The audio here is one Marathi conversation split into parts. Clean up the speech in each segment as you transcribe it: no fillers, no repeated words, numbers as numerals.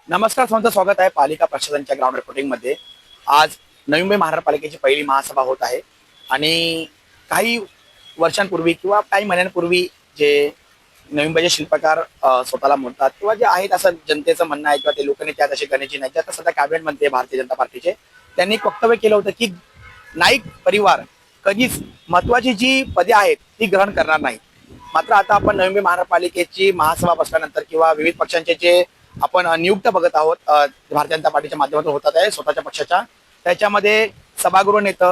नमस्कार, तुमचं स्वागत आहे पालिका प्रशासनाच्या ग्राउंड रिपोर्टिंग मध्ये। आज नवी मुंबई महानगरपालिकेची पहिली महासभा होत आहे आणि काही वर्षांपूर्वी किंवा काही महिन्यांपूर्वी जे नवी मुंबईचे शिल्पकार स्वतःला म्हणतात किंवा जे आहेत असं जनतेचं म्हणणं आहे किंवा ते लोकनेते आहेत असे गणेशजी नाईक, आता सध्या कॅबिनेट मंत्री भारतीय जनता पार्टीचे, त्यांनी एक वक्तव्य केलं होतं की नाईक परिवार कधीच महत्वाची जी पदे आहेत ती ग्रहण करणार नाही। मात्र आता आपण नवी मुंबई महानगरपालिकेची महासभा बसल्यानंतर किंवा विविध पक्षांचे जे आपण नियुक्त बघत आहोत भारतीय जनता पार्टीच्या माध्यमातून होतात आहे स्वतःच्या पक्षाच्या, त्याच्यामध्ये सभागृह नेते,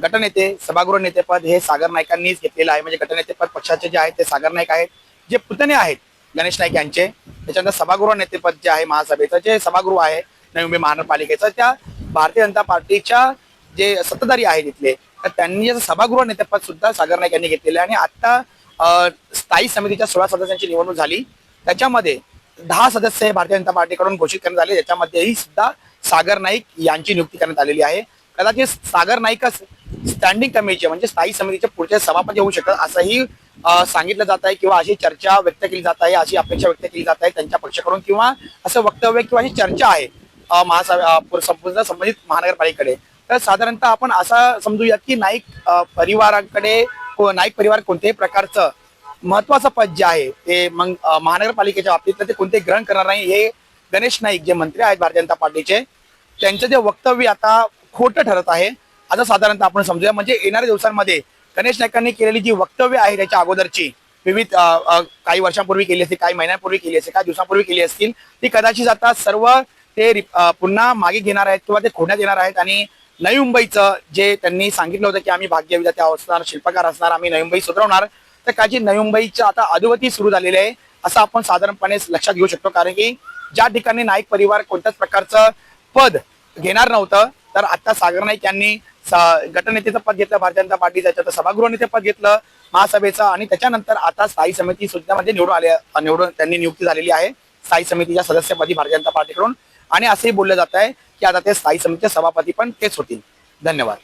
गटनेते, सभागृह नेतेपद हे सागर नाईकांनीच घेतलेलं आहे। म्हणजे गटनेतेपद पक्षाचे जे आहेत ते सागर नाईक आहेत, जे पुतणे आहेत गणेश नाईक यांचे। त्याच्यानंतर सभागृह नेतेपद जे आहे महासभेचं जे सभागृह आहे नवी मुंबई महानगरपालिकेचं, त्या भारतीय जनता पार्टीच्या जे सत्ताधारी आहेत तिथले, तर त्यांनी सभागृह नेतेपद सुद्धा सागर नाईक यांनी घेतलेलं आहे। आणि आता स्थायी समितीच्या 16 सदस्यांची निवडणूक झाली, त्याच्यामध्ये 10 सदस्य हे भारतीय जनता पार्टीकडून घोषित करण्यात आले, ज्याच्यामध्येही सुद्धा सागर नाईक यांची नियुक्ती करण्यात आलेली आहे। कदाचित सागर नाईकच स्टँडिंग कमिटीचे म्हणजे स्थायी समितीचे पुढचे सभापती होऊ शकतात असंही सांगितलं जात आहे किंवा अशी चर्चा व्यक्त केली जात आहे, अशी अपेक्षा व्यक्त केली जात आहे त्यांच्या पक्षाकडून, किंवा असं वक्तव्य किंवा अशी चर्चा आहे संपूर्ण संबंधित महानगरपालिकेकडे। तर साधारणतः आपण असं समजूया की नाईक परिवाराकडे नाईक परिवार कोणत्याही प्रकारचं महत्वाचं पद जे आहे ते मग महानगरपालिकेच्या बाबतीत ते कोणते ग्रहण करणार नाही, हे गणेश नाईक जे मंत्री आहेत भारतीय जनता पार्टीचे, त्यांचं जे वक्तव्य आता खोटं ठरत आहे असं साधारणतः आपण समजूया। म्हणजे येणाऱ्या दिवसांमध्ये गणेश नाईकांनी केलेली जी वक्तव्य आहे त्याच्या अगोदरची विविध काही वर्षांपूर्वी केली असतील, काही महिन्यांपूर्वी केली असतील, काही दिवसांपूर्वी केली असतील, ती कदाचित आता सर्व ते पुन्हा मागे घेणार आहेत किंवा ते खोडण्यात येणार आहेत। आणि नवी मुंबईचं जे त्यांनी सांगितलं होतं की आम्ही भाग्य विधाते असणार, शिल्पकार असणार, आम्ही नवी मुंबई सुधारणार, तर काही नवी मुंबईच्या आता अधोगती सुरू झालेली आहे असं आपण साधारणपणे लक्षात घेऊ शकतो। कारण की ज्या ठिकाणी नाईक परिवार कोणत्याच प्रकारचं पद घेणार नव्हतं, तर आता सागर नाईक यांनी गटनेतेचं पद घेतलं भारतीय जनता पार्टीचं, त्याच्यात सभागृह नेते पद घेतलं महासभेचं, आणि त्याच्यानंतर आता स्थायी समिती सुद्धा मध्ये निवडून त्यांनी नियुक्ती झालेली आहे स्थायी समितीच्या सदस्यपदी भारतीय जनता पार्टीकडून। आणि असंही बोललं जात आहे की आता ते स्थायी समितीचे सभापती पण तेच होतील। धन्यवाद।